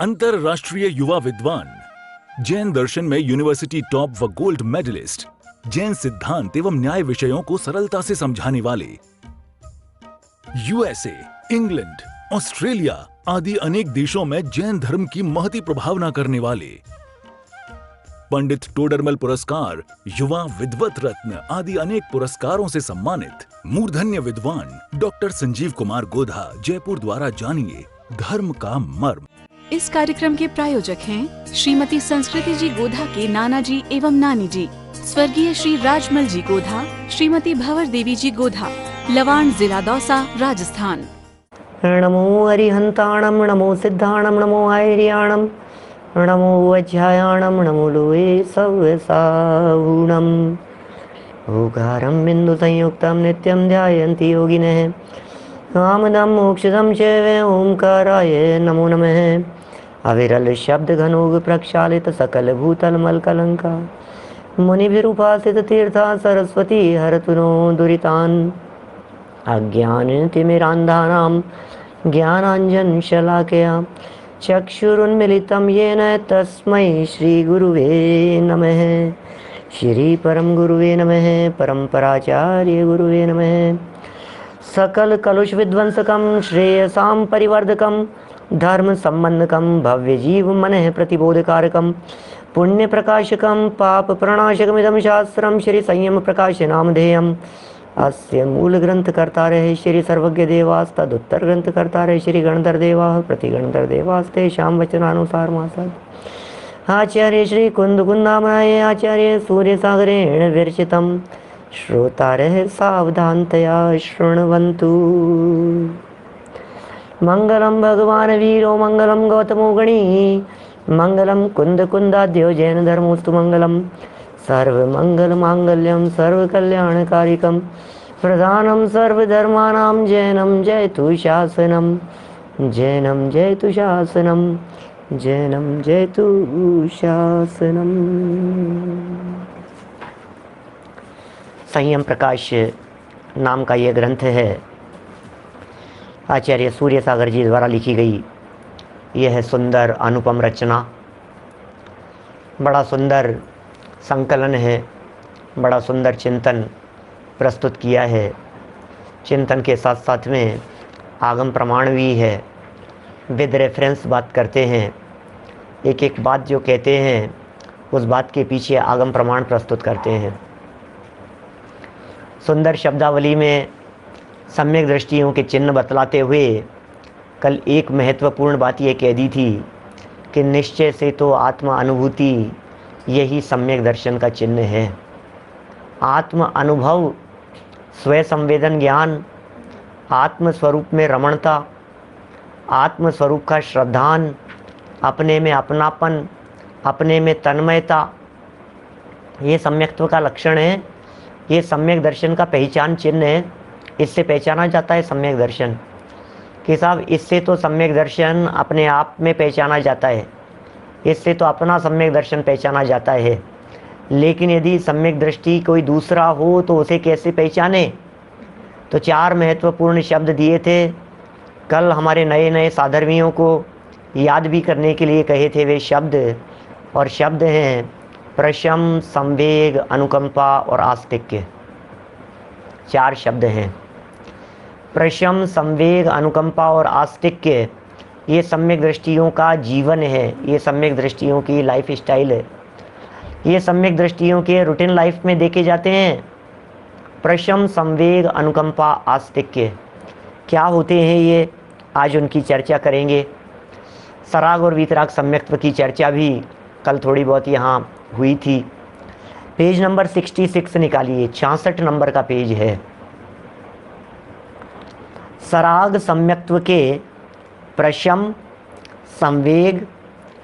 अंतरराष्ट्रीय युवा विद्वान, जैन दर्शन में यूनिवर्सिटी टॉप व गोल्ड मेडलिस्ट, जैन सिद्धांत एवं न्याय विषयों को सरलता से समझाने वाले, यूएसए, इंग्लैंड, ऑस्ट्रेलिया आदि अनेक देशों में जैन धर्म की महती प्रभावना करने वाले, पंडित टोडरमल पुरस्कार, युवा विद्वत रत्न आदि अनेक पुरस्कारों से सम्मानित मूर्धन्य विद्वान डॉक्टर संजीव कुमार गोधा जयपुर द्वारा जानिए धर्म का मर्म। इस कार्यक्रम के प्रायोजक हैं श्रीमती संस्कृति जी गोधा के नाना जी एवं नानी जी, स्वर्गीय श्री राजमल जी गोधा, श्रीमती भंवर देवी जी गोधा, लवाण, जिला दौसा, राजस्थान। नमो हरिहंताणम, नमो सिद्धाणम, नमो आयर्याणम, नमो वज्रायाणम, नमो लोये सव्यसाहूणम। ओंकारं बिंदु संयुक्तं नित्यं ध्यायन्ति योगिनः, कामदं मोक्षदं चैव ओंकाराय नमो नमः। अविरल शब्द घनोग प्रक्षालित सकल भूतल मल कलंका, मुनिभिरुपासित तीर्था सरस्वती हरतु नो दुरितान्। अज्ञानतिमिरान्धानां ज्ञानाञ्जन शलाकया चक्षुरुन्मिलितं येन तस्मै श्री गुरुवे नमः। श्री परम गुरुवे नमः, परम्पराचार्य गुरुवे नमः। सकल कलुष विध्वंसकं श्रेयसां परिवर्धकं, धर्म संबंधकं, भव्य जीव मनः प्रतिबोधकारकं, पुण्य प्रकाशकं, पाप प्रणाशकमिदं शास्त्रं श्री संयम प्रकाश नामधेयम्। अस्य मूल ग्रंथ कर्तारः श्री सर्वज्ञ देवास्, तदुत्तर ग्रंथ कर्तारः श्री गणधर देवाः, प्रति गणधर देवास्तेषां वचनानुसारमासात्। आचार्य श्री कुंदकुंदामनाय आचार्य सूर्य सागरेण विरचितं, श्रोतारः सावधानतया शृण्वन्तु। मंगलम भगवान वीरो, मंगलम गौतमो गणी, मंगलम कुंद कुंदाद्यो जैन धर्मोस्तु मंगलम। सर्वमंगल मांगल्यम सर्वकल्याणकारिकम, प्रधानम सर्वधर्मानां जैनम जयतु शासनम, जैनम जयतु शासनम, जैनम जयतु शासनम। संयम प्रकाश नाम का यह ग्रंथ है, आचार्य सूर्य सागर जी द्वारा लिखी गई यह सुंदर अनुपम रचना। बड़ा सुंदर संकलन है, बड़ा सुंदर चिंतन प्रस्तुत किया है। चिंतन के साथ साथ में आगम प्रमाण भी है, विद रेफरेंस बात करते हैं। एक एक बात जो कहते हैं उस बात के पीछे आगम प्रमाण प्रस्तुत करते हैं। सुंदर शब्दावली में सम्यक दृष्टियों के चिन्ह बतलाते हुए कल एक महत्वपूर्ण बात ये कह दी थी कि निश्चय से तो आत्म अनुभूति यही सम्यक दर्शन का चिन्ह है। आत्म अनुभव, स्वयं संवेदन ज्ञान, आत्म स्वरूप में रमणता, आत्म स्वरूप का श्रद्धान, अपने में अपनापन, अपने में तन्मयता, ये सम्यक्त्व का लक्षण है। ये सम्यक दर्शन का पहचान चिन्ह है। इससे पहचाना जाता है सम्यक दर्शन कि साहब इससे तो सम्यक दर्शन अपने आप में पहचाना जाता है, इससे तो अपना सम्यक दर्शन पहचाना जाता है। लेकिन यदि सम्यक दृष्टि कोई दूसरा हो तो उसे कैसे पहचाने? तो चार महत्वपूर्ण शब्द दिए थे। कल हमारे नए नए साधर्मियों को याद भी करने के लिए कहे थे वे शब्द, और शब्द हैं प्रशम, संवेग, अनुकंपा और आस्तिक्य। चार शब्द हैं। प्रशम, संवेग, अनुकंपा और आस्तिक्य ये सम्यक दृष्टियों का जीवन है, ये सम्यक दृष्टियों की लाइफ स्टाइल है, ये सम्यक दृष्टियों के रूटीन लाइफ में देखे जाते हैं। प्रशम, संवेग, अनुकंपा, आस्तिक्य क्या होते हैं ये आज उनकी चर्चा करेंगे। सराग और वीतराग सम्यक्त्व की चर्चा भी कल थोड़ी बहुत यहाँ हुई थी। पेज नंबर 66 निकालिए, 66 नंबर का पेज है। सराग सम्यक्त्व के प्रशम, संवेग,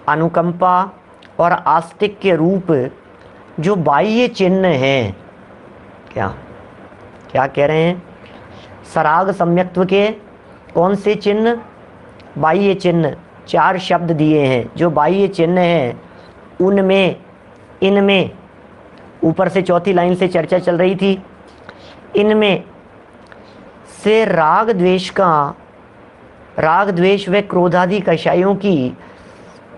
अनुकंपा और आस्तिक्य रूप जो बाह्य चिन्ह हैं, क्या क्या कह रहे हैं? सराग सम्यक्त्व के कौन से चिन्ह? बाह्य चिन्ह। चार शब्द दिए हैं जो बाह्य चिन्ह हैं। उनमें, इनमें, ऊपर से चौथी लाइन से चर्चा चल रही थी, इनमें से राग द्वेष व क्रोधादि कषायों की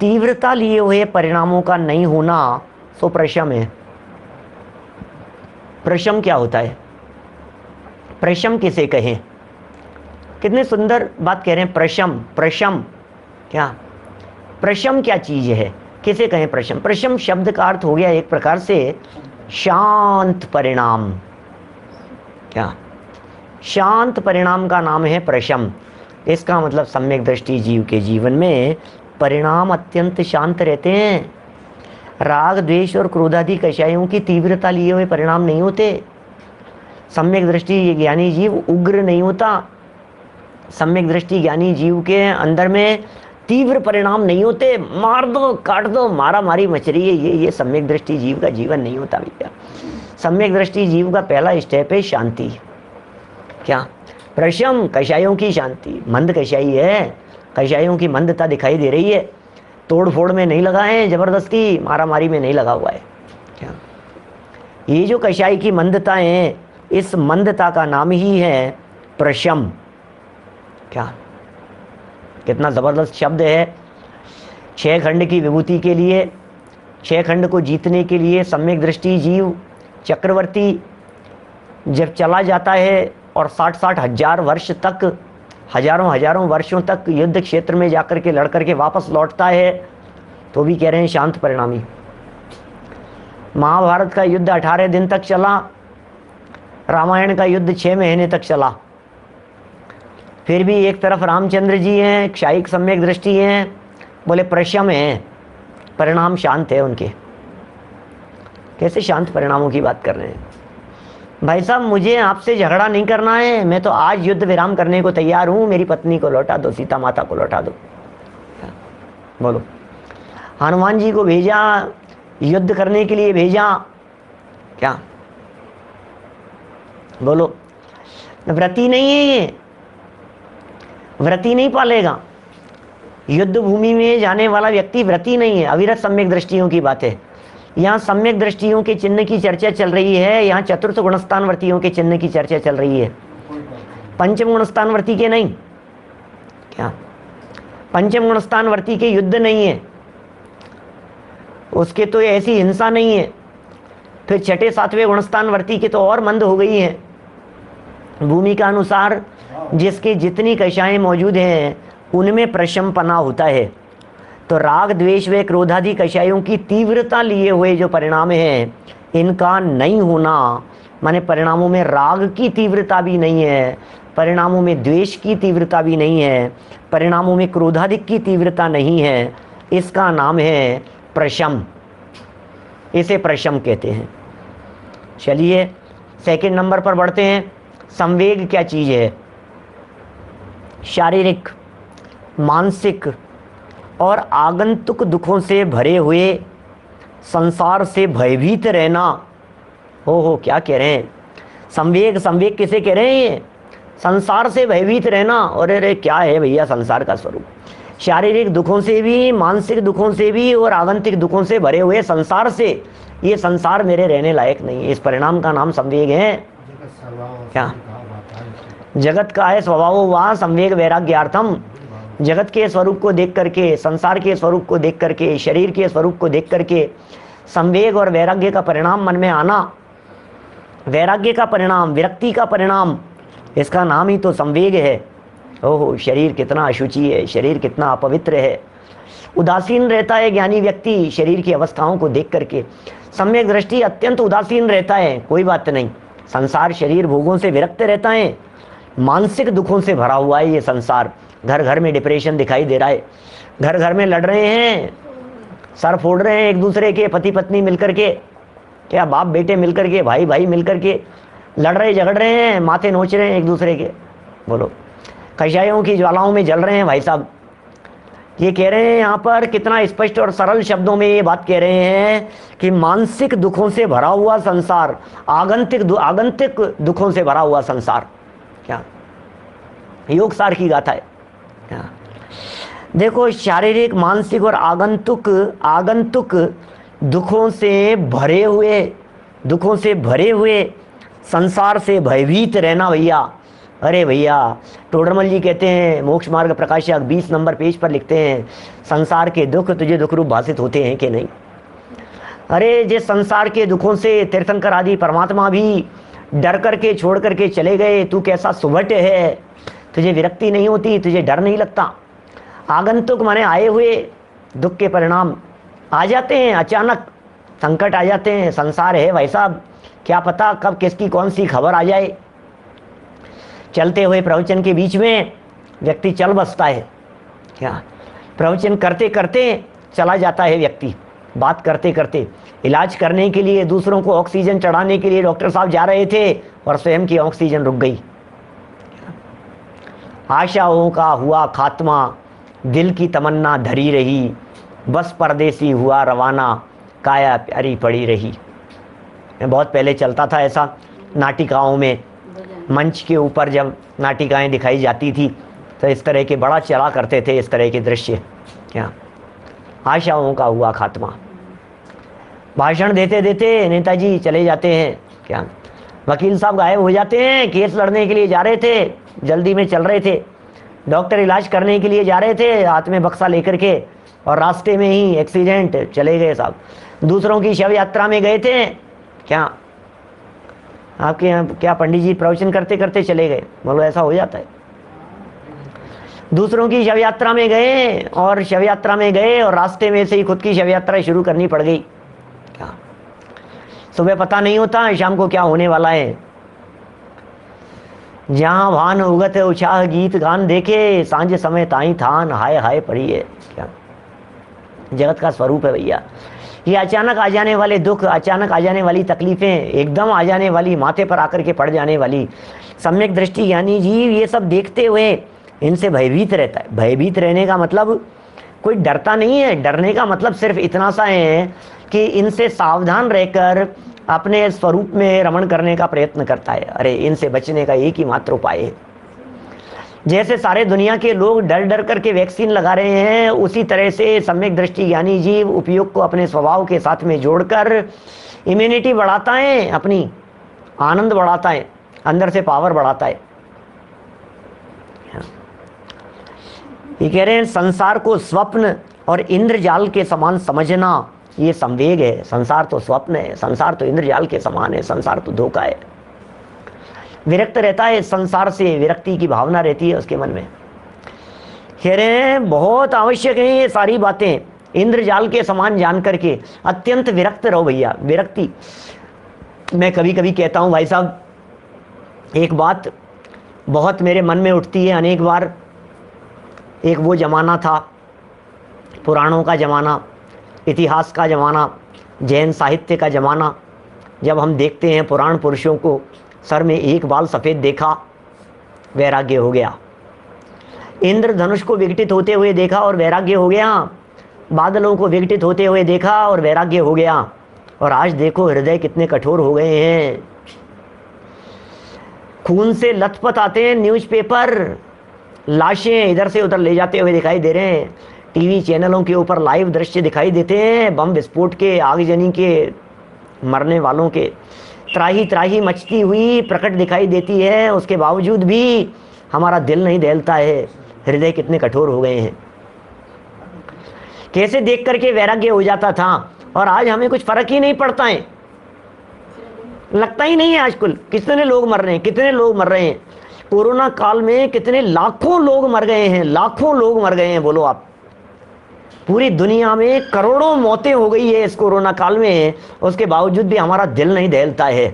तीव्रता लिए हुए परिणामों का नहीं होना सो प्रशम है। प्रशम क्या होता है? प्रशम किसे कहें? कितने सुंदर बात कह रहे हैं। प्रशम, प्रशम क्या? प्रशम क्या चीज है? किसे कहें प्रशम? प्रशम शब्द का अर्थ हो गया एक प्रकार से शांत परिणाम। क्या? शांत परिणाम का नाम है प्रशम। इसका मतलब सम्यक दृष्टि जीव के जीवन में परिणाम अत्यंत शांत रहते हैं। राग, द्वेष और क्रोधादि कषायों की तीव्रता लिए हुए परिणाम नहीं होते। सम्यक दृष्टि ज्ञानी जीव उग्र नहीं होता। सम्यक दृष्टि ज्ञानी जीव के अंदर में तीव्र परिणाम नहीं होते। मार दो, काट दो, मारा मारी मच रही है, ये सम्यक दृष्टि जीव का जीवन नहीं होता भैया। सम्यक दृष्टि जीव का पहला स्टेप है शांति। क्या? प्रशम कषायों की शांति। मंद कषाई है, कषायों की मंदता दिखाई दे रही है। तोड़ फोड़ में नहीं लगा है, जबरदस्ती मारा मारी में नहीं लगा हुआ है। क्या? ये जो कषाई की मंदता है, इस मंदता का नाम ही है प्रशम। क्या? कितना जबरदस्त शब्द है। 6 खंड की विभूति के लिए, 6 खंड को जीतने के लिए सम्यक दृष्टि जीव चक्रवर्ती जब चला जाता है और 60-60 हजार वर्ष तक, हजारों वर्षों तक युद्ध क्षेत्र में जाकर के लड़ करके वापस लौटता है, तो भी कह रहे हैं शांत परिणामी। महाभारत का युद्ध 18 दिन तक चला, रामायण का युद्ध 6 महीने तक चला। फिर भी एक तरफ रामचंद्र जी हैं, क्षायिक सम्यक दृष्टि हैं, बोले प्रशम है, परिणाम शांत है उनके। कैसे शांत परिणामों की बात कर रहे हैं? भाई साहब, मुझे आपसे झगड़ा नहीं करना है, मैं तो आज युद्ध विराम करने को तैयार हूं। मेरी पत्नी को लौटा दो, सीता माता को लौटा दो। बोलो, हनुमान जी को भेजा, युद्ध करने के लिए भेजा। क्या? बोलो, व्रती नहीं है ये, व्रती नहीं पालेगा। युद्ध भूमि में जाने वाला व्यक्ति व्रती नहीं है। अविरत सम्यक दृष्टियों की बात है। यहाँ सम्यक दृष्टियों के चिन्ह की चर्चा चल रही है। यहाँ चतुर्थ गुणस्थान वर्तियों के चिन्ह की चर्चा चल रही है, पंचम गुणस्थान वर्ती के नहीं। क्या? पंचम गुणस्थान वर्ती के युद्ध नहीं है, उसके तो ऐसी हिंसा नहीं है। फिर छठे सातवें गुणस्थान वर्ती के तो और मंद हो गई है। भूमि का अनुसार जिसके जितनी कषाएं मौजूद हैं उनमें प्रशमपना होता है। तो राग, द्वेष व क्रोधादि कषायों की तीव्रता लिए हुए जो परिणाम हैं, इनका नहीं होना, माने परिणामों में राग की तीव्रता भी नहीं है, परिणामों में द्वेष की तीव्रता भी नहीं है, परिणामों में क्रोधादिक की तीव्रता नहीं है, इसका नाम है प्रशम। इसे प्रशम कहते हैं। चलिए सेकंड नंबर पर बढ़ते हैं। संवेग क्या चीज है? शारीरिक, मानसिक और आगंतुक दुखों से भरे हुए संसार से भयभीत रहना। हो क्या कह रहे हैं? संवेग, संवेग किसे कह रहे हैं? संसार से भयभीत रहना। और अरे क्या है भैया संसार का स्वरूप? शारीरिक दुखों से भी, मानसिक दुखों से भी और आगंतुक दुखों से भरे हुए संसार से, ये संसार मेरे रहने लायक नहीं है। इस परिणाम का नाम संवेग है। क्या? जगत का है स्वभाव वह संवेग वैराग्यार्थम। जगत के स्वरूप को देख करके, संसार के स्वरूप को देख करके, शरीर के स्वरूप को देख करके संवेग और वैराग्य का परिणाम मन में आना, वैराग्य का परिणाम, विरक्ति का परिणाम, इसका नाम ही तो संवेग है। ओहो, शरीर कितना अशुचि है, शरीर कितना अपवित्र है। उदासीन रहता है ज्ञानी व्यक्ति शरीर की अवस्थाओं को देख करके। सम्यक दृष्टि अत्यंत उदासीन रहता है, कोई बात नहीं। संसार शरीर भोगों से विरक्त रहता है, मानसिक दुखों से भरा हुआ है ये संसार। घर घर में डिप्रेशन दिखाई दे रहा है, घर घर में लड़ रहे हैं, सर फोड़ रहे हैं एक दूसरे के, पति पत्नी मिलकर के, क्या बाप बेटे मिलकर के, भाई भाई मिलकर के लड़ रहे, झगड़ रहे हैं, माथे नोच रहे हैं एक दूसरे के। बोलो, कषायों की ज्वालाओं में जल रहे हैं भाई साहब। ये कह रहे हैं यहाँ पर, कितना स्पष्ट और सरल शब्दों में ये बात कह रहे हैं कि मानसिक दुखों से भरा हुआ संसार, आगंतुक दुखों से भरा हुआ संसार। क्या? योग सार की गाथा है। क्या? देखो, शारीरिक, मानसिक और आगंतुक दुखों से भरे हुए संसार से भयभीत रहना भैया, अरे भैया, टोडरमल जी कहते हैं, मोक्ष मार्ग प्रकाशक 20 नंबर पेज पर लिखते हैं, संसार के दुख तुझे दुख रूप भाषित होते हैं कि नहीं। अरे जिस संसार के दुखों से तीर्थंकर आदि परमात्मा भी डर करके छोड़ करके चले गए, तू कैसा सुभट है, तुझे विरक्ति नहीं होती, तुझे डर नहीं लगता। आगंतुक माने आए हुए दुख के परिणाम आ जाते हैं, अचानक संकट आ जाते हैं। संसार है भाई साहब, क्या पता कब किसकी कौन सी खबर आ जाए। चलते हुए प्रवचन के बीच में व्यक्ति चल बसता है, क्या प्रवचन करते करते चला जाता है व्यक्ति, बात करते करते। इलाज करने के लिए, दूसरों को ऑक्सीजन चढ़ाने के लिए डॉक्टर साहब जा रहे थे और स्वयं की ऑक्सीजन रुक गई। आशाओं का हुआ खात्मा, दिल की तमन्ना धरी रही, बस परदेसी हुआ रवाना, काया प्यारी पड़ी रही। मैं बहुत पहले चलता था ऐसा, नाटिकाओं में मंच के ऊपर जब नाटिकाएं दिखाई जाती थी तो इस तरह के बड़ा चला करते थे, इस तरह के दृश्य। क्या आशाओं का हुआ खात्मा। भाषण देते देते नेताजी चले जाते हैं, क्या वकील साहब गायब हो जाते हैं, केस लड़ने के लिए जा रहे थे, जल्दी में चल रहे थे। डॉक्टर इलाज करने के लिए जा रहे थे हाथ में बक्सा लेकर के, और रास्ते में ही एक्सीडेंट, चले गए साहब। दूसरों की शव यात्रा में गए थे, क्या आपके यहाँ क्या पंडित जी प्रवचन करते करते चले गए, बोलो ऐसा हो जाता है। दूसरों की शव यात्रा में गए, और शव यात्रा में गए और रास्ते में से ही खुद की शव यात्रा शुरू करनी पड़ गई। क्या सुबह पता नहीं होता शाम को क्या होने वाला है। जहां भान उगत उछाह गीत गान देखे, सांझ समय ताई थान हाय हाय पड़ी है। क्या जगत का स्वरूप है भैया। ये अचानक आ जाने वाले दुख, अचानक आ जाने वाली तकलीफें, एकदम आ जाने वाली, माथे पर आकर के पड़ जाने वाली, सम्यक दृष्टि ज्ञानी जीव ये सब देखते हुए इनसे भयभीत रहता है। भयभीत रहने का मतलब कोई डरता नहीं है, डरने का मतलब सिर्फ इतना सा है कि इनसे सावधान रहकर अपने स्वरूप में रमण करने का प्रयत्न करता है। अरे इनसे बचने का एक ही मात्र उपाय है। जैसे सारे दुनिया के लोग डर डर करके वैक्सीन लगा रहे हैं, उसी तरह से सम्यक दृष्टि ज्ञानी जीव उपयोग को अपने स्वभाव के साथ में जोड़कर इम्यूनिटी बढ़ाता है, अपनी आनंद बढ़ाता है, अंदर से पावर बढ़ाता है। ये कह रहे हैं संसार को स्वप्न और इंद्रजाल के समान समझना ये संवेग है। संसार तो स्वप्न है, संसार तो इंद्रजाल के समान है, संसार तो धोखा है। विरक्त रहता है संसार से, विरक्ति की भावना रहती है उसके मन में। कह रहे हैं बहुत आवश्यक है ये सारी बातें, इंद्रजाल के समान जान करके अत्यंत विरक्त रहो भैया। विरक्ति, मैं कभी कभी कहता हूँ भाई साहब, एक बात बहुत मेरे मन में उठती है अनेक बार। एक वो जमाना था, पुराणों का जमाना, इतिहास का जमाना, जैन साहित्य का जमाना, जब हम देखते हैं पुराण पुरुषों को, सर में एक बाल सफ़ेद देखा, वैराग्य हो गया। इंद्रधनुष को विघटित होते हुए देखा और वैराग्य हो गया। बादलों को विघटित होते हुए देखा और वैराग्य हो गया। और आज देखो हृदय कितने कठोर हो गए हैं। खून से लथपथ आते हैं न्यूज़पेपर, लाशें इधर से उधर ले जाते हुए दिखाई दे रहे हैं। टीवी चैनलों के ऊपर लाइव दृश्य दिखाई देते हैं, बम विस्फोट के, आगजनी के, मरने वालों के। त्राही त्राही मचती हुई प्रकट दिखाई देती है, उसके बावजूद भी हमारा दिल नहीं दहलता है। हृदय कितने कठोर हो गए हैं। कैसे देख करके वैराग्य हो जाता था और आज हमें कुछ फर्क ही नहीं पड़ता है, लगता ही नहीं है आजकल। कितने लोग मर रहे हैं, कितने लोग मर रहे हैं। कोरोना काल में कितने लाखों लोग मर गए हैं, लाखों लोग मर गए हैं। बोलो आप, पूरी दुनिया में करोड़ों मौतें हो गई है इस कोरोना काल में, उसके बावजूद भी हमारा दिल नहीं दहलता है,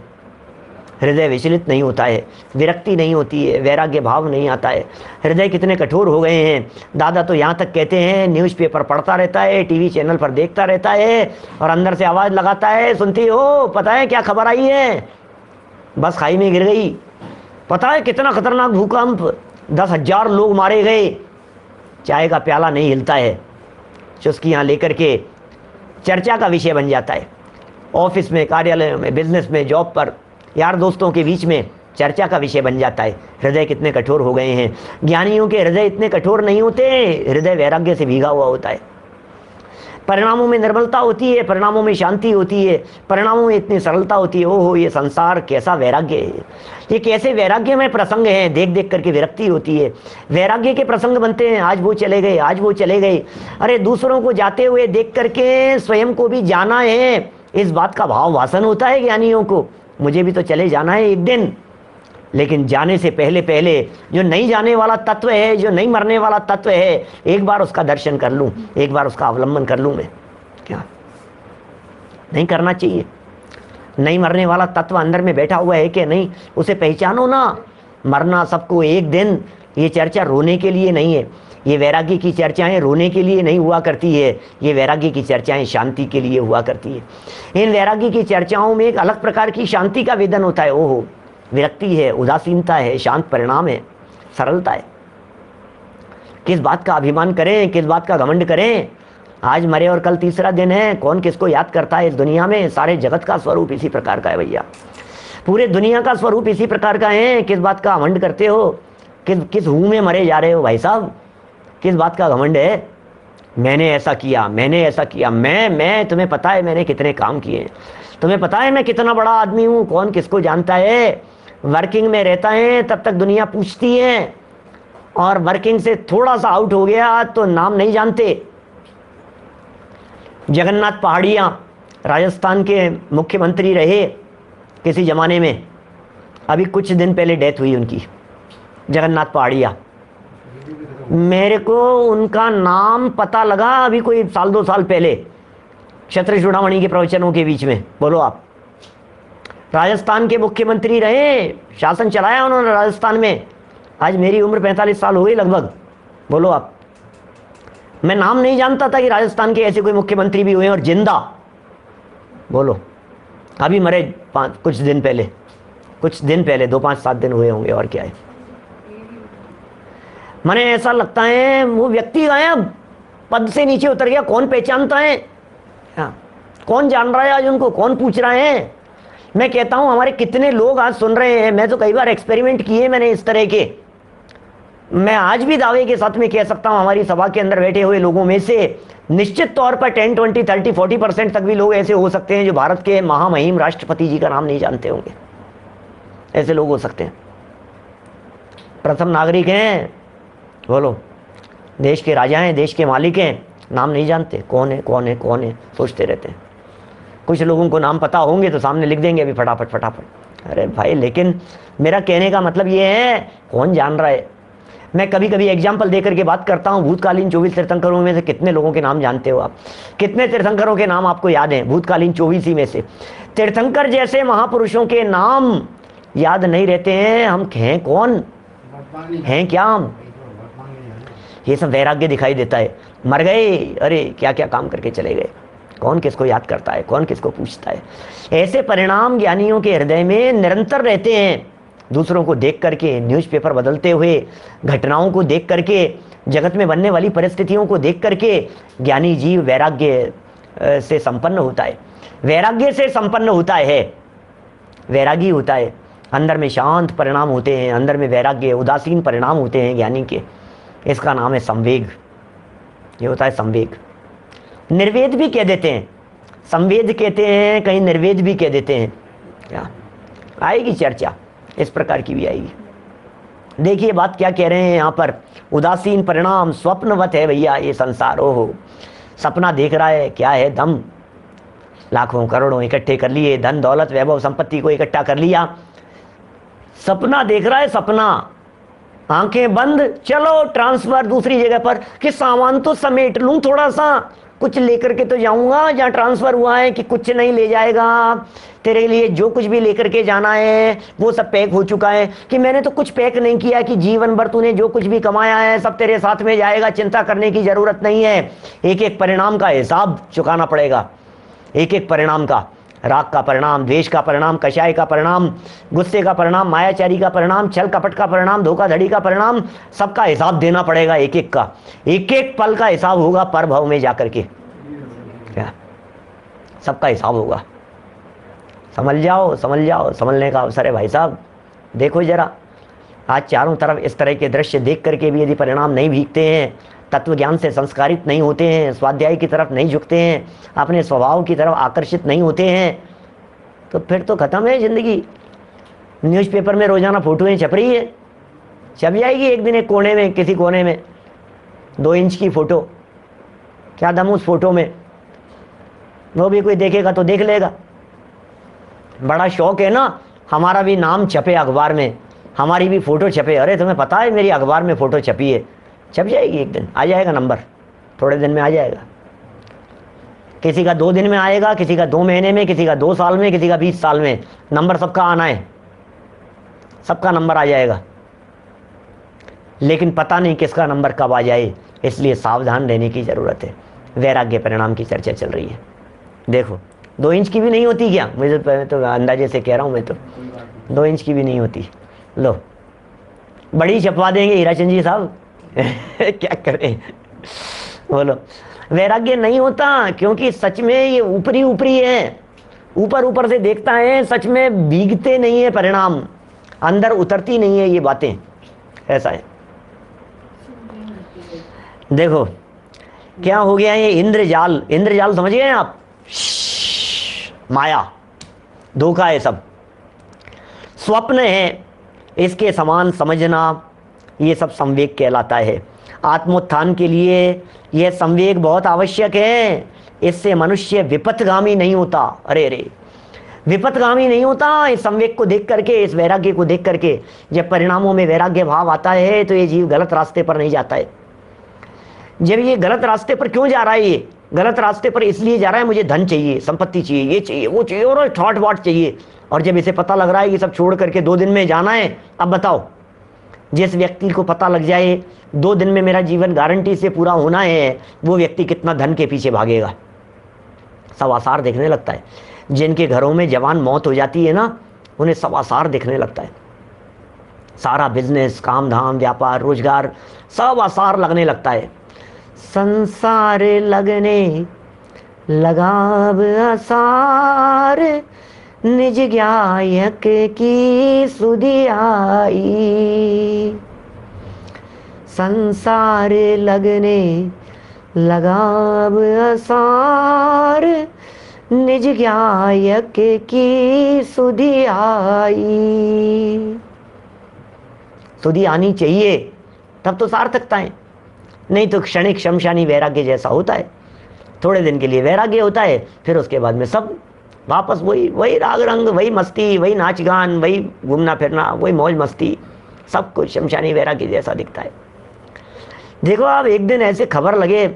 हृदय विचलित नहीं होता है, विरक्ति नहीं होती है, वैराग्य भाव नहीं आता है। हृदय कितने कठोर हो गए हैं। दादा तो यहाँ तक कहते हैं न्यूज़पेपर पढ़ता रहता है, टीवी चैनल पर देखता रहता है और अंदर से आवाज़ लगाता है, सुनती हो पता है क्या खबर आई है, बस खाई में गिर गई, पता है कितना खतरनाक भूकंप, 10,000 लोग मारे गए। चाय का प्याला नहीं हिलता है, चुस्कियाँ लेकर के चर्चा का विषय बन जाता है। ऑफिस में, कार्यालय में, बिजनेस में, जॉब पर, यार दोस्तों के बीच में चर्चा का विषय बन जाता है। हृदय कितने कठोर हो गए हैं। ज्ञानियों के हृदय इतने कठोर नहीं होते, हृदय वैराग्य से भीगा हुआ होता है। परिणामों में निर्मलता होती है, परिणामों में शांति होती है, परिणामों में इतनी सरलता होती है। ओहो, ये संसार कैसा वैराग्य है, ये कैसे वैराग्य में प्रसंग हैं, देख देख करके विरक्ति होती है। वैराग्य के प्रसंग बनते हैं, आज वो चले गए, आज वो चले गए। अरे दूसरों को जाते हुए देख करके स्वयं को भी जाना है, इस बात का भाव वासन होता है ज्ञानियों को, मुझे भी तो चले जाना है एक दिन। लेकिन जाने से पहले पहले जो नहीं जाने वाला तत्व है, जो नहीं मरने वाला तत्व है, एक बार उसका दर्शन कर लूं, एक बार उसका अवलंबन कर लूं मैं। क्या नहीं करना चाहिए? नहीं मरने वाला तत्व अंदर में बैठा हुआ है कि नहीं, उसे पहचानो ना। मरना सबको एक दिन, ये चर्चा रोने के लिए नहीं है, ये वैराग्य की चर्चाएं रोने के लिए नहीं हुआ करती है, ये वैराग्य की चर्चाएं शांति के लिए हुआ करती है। इन वैराग्य की चर्चाओं में एक अलग प्रकार की शांति का वेदन होता है। ओहो, विरक्ति है, उदासीनता है, शांत परिणाम है, सरलता है। किस बात का अभिमान करें, किस बात का घमंड करें? आज मरे और कल तीसरा दिन है, कौन किसको याद करता है इस दुनिया में? सारे जगत का स्वरूप इसी प्रकार का है भैया, पूरे दुनिया का स्वरूप इसी प्रकार का है। किस बात का घमंड करते हो? किस हूं में मरे जा रहे हो भाई साहब? किस बात का घमंड है? मैंने ऐसा किया, मैंने ऐसा किया, मैं तुम्हें पता है मैंने कितने काम किए, तुम्हें पता है मैं कितना बड़ा आदमी हूं, कौन किसको जानता है? वर्किंग में रहता है तब तक दुनिया पूछती है, और वर्किंग से थोड़ा सा आउट हो गया तो नाम नहीं जानते। जगन्नाथ पहाड़िया राजस्थान के मुख्यमंत्री रहे किसी जमाने में, अभी कुछ दिन पहले डेथ हुई उनकी, जगन्नाथ पहाड़िया। मेरे को उनका नाम पता लगा अभी कोई साल 2 साल पहले, क्षत्रिय चूड़ामणि के प्रवचनों के बीच में। बोलो आप, राजस्थान के मुख्यमंत्री रहे, शासन चलाया उन्होंने राजस्थान में। आज मेरी उम्र 45 साल हो गई लगभग। बोलो आप, मैं नाम नहीं जानता था कि राजस्थान के ऐसे कोई मुख्यमंत्री भी हुए और जिंदा। बोलो, अभी मरे कुछ दिन पहले, 2-5-7 दिन हुए होंगे, और क्या है। मने ऐसा लगता है वो व्यक्ति गायब, पद से नीचे उतर गया, कौन पहचानता है? कौन जान रहा है आज उनको, कौन पूछ रहा है? मैं कहता हूं हमारे कितने लोग आज सुन रहे हैं, मैं तो कई बार एक्सपेरिमेंट किए मैंने इस तरह के। मैं आज भी दावे के साथ में कह सकता हूं हमारी सभा के अंदर बैठे हुए लोगों में से निश्चित तौर पर 10, 20, 30, 40% तक भी लोग ऐसे हो सकते हैं जो भारत के महामहिम राष्ट्रपति जी का नाम नहीं जानते होंगे। ऐसे लोग हो सकते हैं, प्रथम नागरिक हैं, बोलो, देश के राजा हैं, देश के मालिक हैं, नाम नहीं जानते, कौन है कौन है कौन है, सोचते रहते हैं। कुछ लोगों को नाम पता होंगे तो सामने लिख देंगे अभी फटाफट। अरे भाई, लेकिन मेरा कहने का मतलब ये है, कौन जान रहा है? मैं कभी कभी एग्जाम्पल देकर के बात करता हूँ, भूतकालीन 24 तीर्थंकरों में से कितने लोगों के नाम जानते हो आप? कितने तीर्थंकरों के नाम आपको याद हैं भूतकालीन 24 ही में से? तीर्थंकर जैसे महापुरुषों के नाम याद नहीं रहते हैं, हम हैं कौन, हैं क्या हम? ये सब वैराग्य दिखाई देता है। मर गए, अरे क्या क्या काम करके चले गए, कौन किसको याद करता है, कौन किसको पूछता है? ऐसे परिणाम ज्ञानियों के हृदय में निरंतर रहते हैं। दूसरों को देख करके, न्यूज़पेपर बदलते हुए घटनाओं को देख करके, जगत में बनने वाली परिस्थितियों को देख करके ज्ञानी जीव वैराग्य से संपन्न होता है, वैराग्य से संपन्न होता है, वैरागी होता है। अंदर में शांत परिणाम होते हैं, अंदर में वैराग्य, उदासीन परिणाम होते हैं ज्ञानी के। इसका नाम है संवेग। ये होता है संवेग। निर्वेद भी कह देते हैं, संवेद कहते हैं, कहीं निर्वेद भी कह देते हैं। क्या आएगी चर्चा, इस प्रकार की भी आएगी। देखिए बात क्या कह रहे हैं यहाँ पर, उदासीन परिणाम, स्वप्नवत है भैया ये संसार। ओहो, सपना देख रहा है, क्या है दम, लाखों करोड़ों इकट्ठे कर लिए, धन दौलत वैभव संपत्ति को इकट्ठा कर लिया, सपना देख रहा है, सपना, आंखें बंद, चलो ट्रांसफर दूसरी जगह पर, कि सामान तो समेट लूं, थोड़ा सा कुछ लेकर के तो जाऊंगा जहां ट्रांसफर हुआ है, कि कुछ नहीं ले जाएगा, तेरे लिए जो कुछ भी लेकर के जाना है वो सब पैक हो चुका है, कि मैंने तो कुछ पैक नहीं किया, कि जीवन भर तूने जो कुछ भी कमाया है सब तेरे साथ में जाएगा, चिंता करने की जरूरत नहीं है। एक एक परिणाम का हिसाब चुकाना पड़ेगा, एक एक परिणाम का, राग का परिणाम, द्वेष का परिणाम, कषाय का परिणाम, गुस्से का परिणाम, मायाचारी का परिणाम, छल कपट का परिणाम, धोखाधड़ी का परिणाम, सबका हिसाब देना पड़ेगा, एक एक का, एक एक पल का हिसाब होगा पर भव में जाकर के। क्या सबका हिसाब होगा। समझ जाओ, समझ जाओ, समझने का अवसर है भाई साहब। देखो जरा, आज चारों तरफ इस तरह के दृश्य देख करके भी यदि परिणाम नहीं भीगते हैं तत्व ज्ञान से संस्कारित नहीं होते हैं, स्वाध्याय की तरफ नहीं झुकते हैं, अपने स्वभाव की तरफ आकर्षित नहीं होते हैं, तो फिर तो खत्म है जिंदगी। न्यूज़पेपर में रोजाना फोटोएं छप रही है, छप जाएगी एक दिन एक कोने में, किसी कोने में 2 इंच की फोटो, क्या दम उस फोटो में, वो भी कोई देखेगा तो देख लेगा। बड़ा शौक है ना हमारा भी नाम छपे अखबार में, हमारी भी फोटो छपे। अरे तुम्हें पता है मेरी अखबार में फोटो छपी है, छप जाएगी एक दिन, आ जाएगा नंबर, थोड़े दिन में आ जाएगा। किसी का 2 दिन में आएगा, किसी का 2 महीने में, किसी का 2 साल में, किसी का 20 साल में, नंबर सबका आना है, सबका नंबर आ जाएगा, लेकिन पता नहीं किसका नंबर कब आ जाए, इसलिए सावधान रहने की ज़रूरत है। वैराग्य परिणाम की चर्चा चल रही है। देखो 2 इंच की भी नहीं होती क्या, मुझे तो अंदाजे से कह रहा हूँ मैं, तो 2 इंच की भी नहीं होती। लो बड़ी छपवा देंगे हीराचंद जी साहब क्या करें, बोलो। वैराग्य नहीं होता क्योंकि सच में ये ऊपरी ऊपरी है, ऊपर ऊपर से देखता है, सच में भीगते नहीं है परिणाम, अंदर उतरती नहीं है ये बातें, ऐसा है। देखो क्या हो गया ये इंद्रजाल, इंद्रजाल समझ गए आप, माया, धोखा है सब, स्वप्न है, इसके समान समझना, ये सब संवेग कहलाता है। आत्मोत्थान के लिए यह संवेग बहुत आवश्यक है, इससे मनुष्य विपथगामी नहीं होता। अरे रे, विपथगामी नहीं होता इस संवेग को देख करके, इस वैराग्य को देख करके। जब परिणामों में वैराग्य भाव आता है तो ये जीव गलत रास्ते पर नहीं जाता है। जब ये गलत रास्ते पर क्यों जा रहा है, ये गलत रास्ते पर इसलिए जा रहा है मुझे धन चाहिए, संपत्ति चाहिए, ये चाहिए, वो चाहिए, और ठाट बाट चाहिए। और जब इसे पता लग रहा है कि सब छोड़ करके 2 दिन में जाना है, अब बताओ जिस व्यक्ति को पता लग जाए 2 दिन में मेरा जीवन गारंटी से पूरा होना है, वो व्यक्ति कितना धन के पीछे भागेगा, सब आसार दिखने लगता है। जिनके घरों में जवान मौत हो जाती है ना, उन्हें सब आसार दिखने लगता है, सारा बिजनेस, काम धाम, व्यापार, रोजगार, सब आसार लगने लगता है। संसार लगने लगाव आसार, निज ज्ञायक की सुधि आई। संसार लगने लगाव आसार, निज ज्ञायक की सुधि आई। सुधि आनी चाहिए तब तो सार्थकता है, नहीं तो क्षणिक शमशानी वैराग्य जैसा होता है। थोड़े दिन के लिए वैराग्य होता है, फिर उसके बाद में सब वापस वही राग रंग, वही मस्ती, वही नाच गान, वही घूमना फिरना, वही मौज मस्ती, सब कुछ शमशानी वैराग्य जैसा दिखता है। देखो आप, एक दिन ऐसे खबर लगे,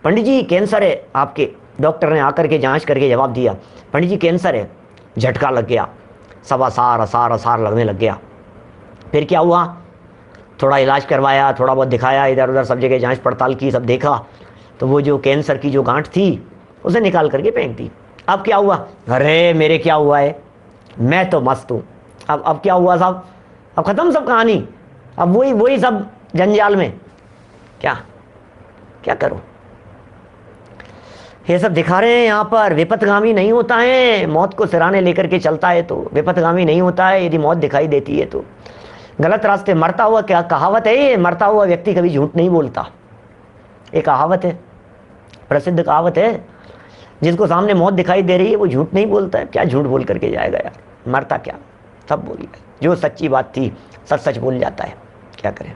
पंडित जी कैंसर है आपके, डॉक्टर ने आकर के जांच करके जवाब दिया पंडित जी कैंसर है। झटका लग गया, सब आसार आसार आसार लगने लग गया। फिर क्या हुआ, थोड़ा इलाज करवाया, थोड़ा बहुत दिखाया, इधर उधर सब जगह जांच पड़ताल की, सब देखा, तो वो जो कैंसर की जो गांठ थी उसे निकाल करके फेंक दी। अब क्या हुआ, अरे मेरे क्या हुआ है, मैं तो मस्त हूँ। अब क्या हुआ साहब, अब खत्म सब कहानी, अब वही सब जंजाल में क्या करूं। ये सब दिखा रहे हैं यहाँ पर, विपथगामी नहीं होता है, मौत को सिराने लेकर के चलता है तो विपथगामी नहीं होता है। यदि मौत दिखाई देती है तो गलत रास्ते मरता हुआ, क्या कहावत है ये, मरता हुआ व्यक्ति कभी झूठ नहीं बोलता, एक कहावत है, प्रसिद्ध कहावत है। जिसको सामने मौत दिखाई दे रही है वो झूठ नहीं बोलता है, क्या झूठ बोल करके जाएगा यार, मरता क्या, सब बोल गया, जो सच्ची बात थी सच सच बोल जाता है, क्या करें।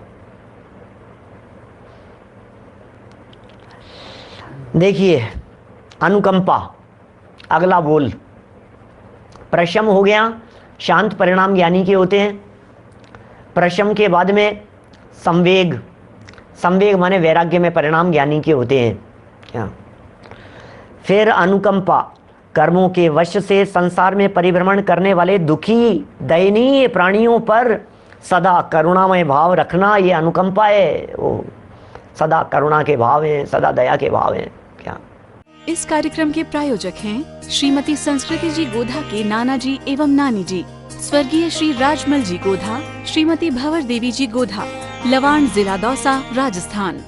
देखिए अनुकंपा, अगला बोल, प्रशम हो गया, शांत परिणाम ज्ञानी के होते हैं। प्रशम के बाद में संवेग, संवेग माने वैराग्य में परिणाम ज्ञानी के होते हैं क्या। फिर अनुकंपा, कर्मों के वश से संसार में परिभ्रमण करने वाले दुखी दयनीय प्राणियों पर सदा करुणामय भाव रखना, ये अनुकंपा है। वो सदा करुणा के भाव हैं, सदा दया के भाव हैं क्या। इस कार्यक्रम के प्रायोजक हैं श्रीमती संस्कृति जी गोधा के नाना जी एवं नानी जी, स्वर्गीय श्री राजमल जी गोधा, श्रीमती भंवर देवी जी गोधा, लवाण, जिला दौसा, राजस्थान।